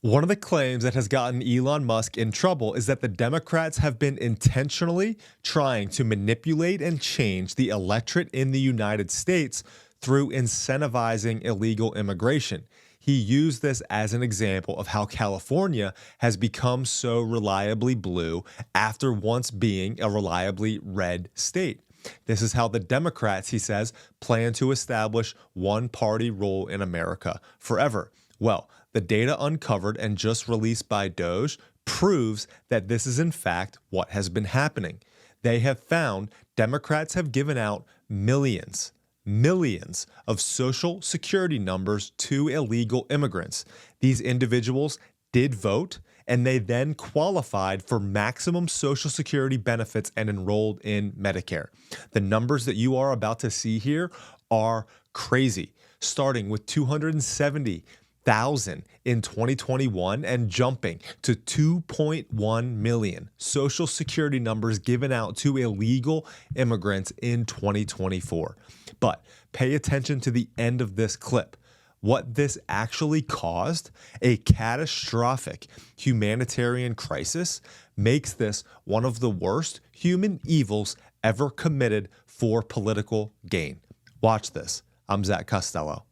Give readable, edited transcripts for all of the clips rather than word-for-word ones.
One of the claims that has gotten Elon Musk in trouble is that the Democrats have been intentionally trying to manipulate and change the electorate in the United States through incentivizing illegal immigration. He used this as an example of how California has become so reliably blue after once being a reliably red state. This is how the Democrats, he says, plan to establish one-party rule in America forever. Well, the data uncovered and just released by DOGE proves that this is in fact what has been happening. They have found Democrats have given out millions of social security numbers to illegal immigrants. These individuals did vote, and they then qualified for maximum social security benefits and enrolled in Medicare. The numbers that you are about to see here are crazy, starting with 270,000 in 2021 and jumping to 2.1 million social security numbers given out to illegal immigrants in 2024. But pay attention to the end of this clip. What this actually caused, a catastrophic humanitarian crisis, makes this one of the worst human evils ever committed for political gain. Watch this. I'm Zach Costello.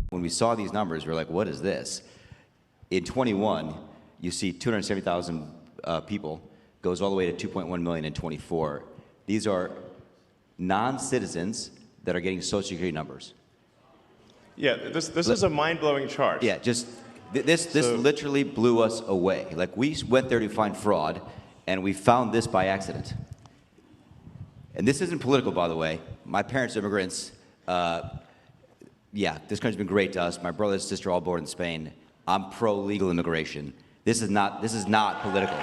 When we saw these numbers, we were like, what is this? In 21, you see 270,000 people, goes all the way to 2.1 million in 24. These are non-citizens that are getting social security numbers. Yeah, this is a mind-blowing chart. Yeah, just this literally blew us away. Like, we went there to find fraud, and we found this by accident. And this isn't political, by the way. My parents are immigrants. Yeah, this country's been great to us. My brother and sister all born in Spain. I'm pro-legal immigration. This is not political.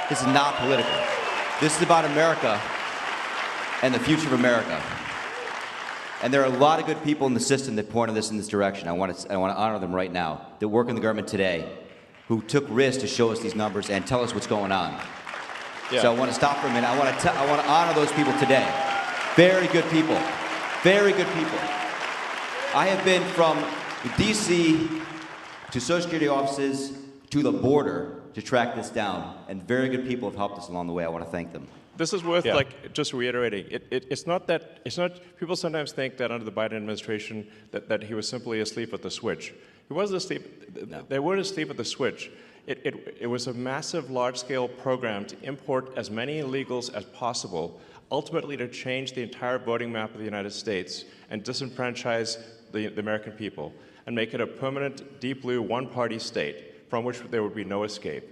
This is not political. This is about America and the future of America. And there are a lot of good people in the system that pointed us in this direction. I want to honor them right now, that work in the government today, who took risks to show us these numbers and tell us what's going on. Yeah. So I want to stop for a minute. I want to honor those people today. Very good people. Very good people. I have been from D.C. to Social Security offices to the border to track this down, and very good people have helped us along the way. I want to thank them. This is worth just reiterating. It's not people sometimes think that under the Biden administration that he was simply asleep at the switch. He wasn't asleep. No. They weren't asleep at the switch. It was a massive, large-scale program to import as many illegals as possible, ultimately to change the entire voting map of the United States and disenfranchise the American people and make it a permanent, deep blue, one-party state from which there would be no escape.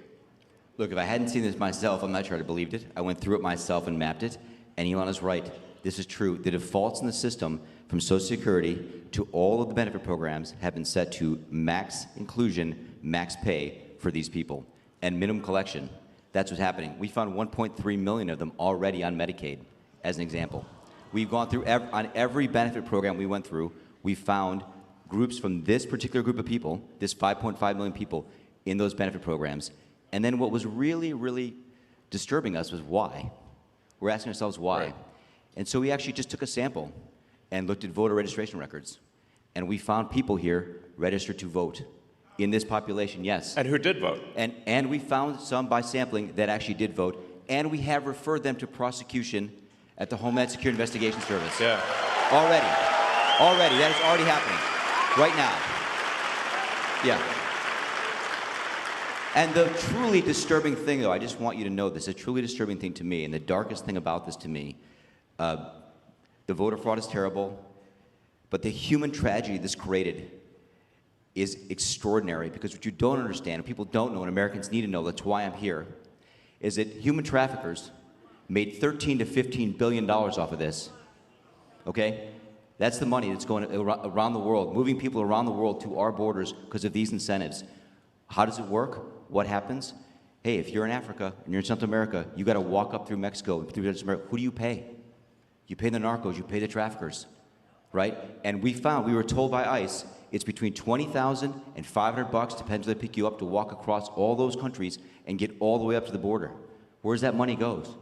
Look, if I hadn't seen this myself, I'm not sure I'd have believed it. I went through it myself and mapped it, and Elon is right. This is true. The defaults in the system from Social Security to all of the benefit programs have been set to max inclusion, max pay for these people, and minimum collection. That's what's happening. We found 1.3 million of them already on Medicaid, as an example. We've gone through, on every benefit program we went through, we found groups from this particular group of people, this 5.5 million people, in those benefit programs. And then what was really, really disturbing us was why. We're asking ourselves why. Right. And so we actually just took a sample and looked at voter registration records. And we found people here registered to vote in this population, yes. And who did vote. And we found some by sampling that actually did vote. And we have referred them to prosecution at the Homeland Security Investigation Service. Yeah. Already. That is already happening. Right now. Yeah. And the truly disturbing thing, though, I just want you to know this, a truly disturbing thing to me, and the darkest thing about this to me, the voter fraud is terrible, but the human tragedy this created is extraordinary, because what you don't understand, and people don't know, and Americans need to know, that's why I'm here, is that human traffickers made $13 to $15 billion off of this, okay? That's the money that's going around the world, moving people around the world to our borders because of these incentives. How does it work? What happens? Hey, if you're in Africa and you're in Central America, you got to walk up through Mexico, through Central America. Who do you pay? You pay the narcos, you pay the traffickers, right? And we were told by ICE, it's between $20,000 and $500, depends where they pick you up, to walk across all those countries and get all the way up to the border. Where's that money goes?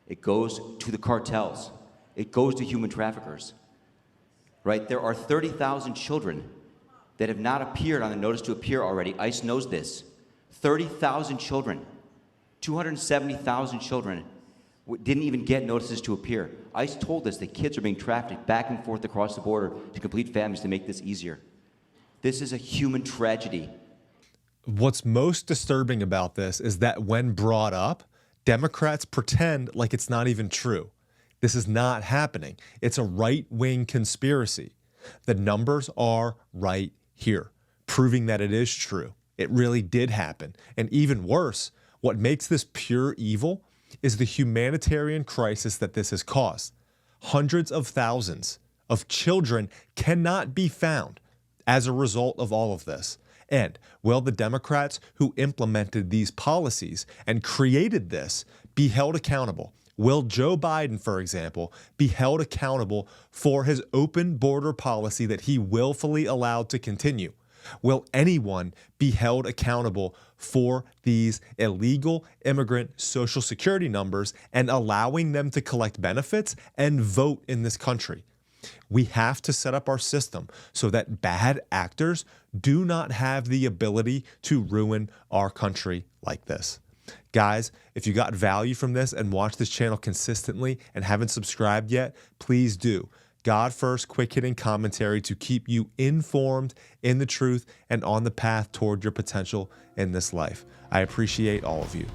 It goes to the cartels. It goes to human traffickers, right? There are 30,000 children that have not appeared on the notice to appear already. ICE knows this. 30,000 children, 270,000 children didn't even get notices to appear. ICE told us that kids are being trafficked back and forth across the border to complete families to make this easier. This is a human tragedy. What's most disturbing about this is that when brought up, Democrats pretend like it's not even true. This is not happening. It's a right-wing conspiracy. The numbers are right here, proving that it is true. It really did happen. And even worse, what makes this pure evil is the humanitarian crisis that this has caused. Hundreds of thousands of children cannot be found as a result of all of this. And will the Democrats who implemented these policies and created this be held accountable? Will Joe Biden, for example, be held accountable for his open border policy that he willfully allowed to continue? Will anyone be held accountable for these illegal immigrant Social Security numbers and allowing them to collect benefits and vote in this country? We have to set up our system so that bad actors do not have the ability to ruin our country like this. Guys, if you got value from this and watch this channel consistently and haven't subscribed yet, please do. God First quick hitting commentary to keep you informed in the truth and on the path toward your potential in this life. I appreciate all of you.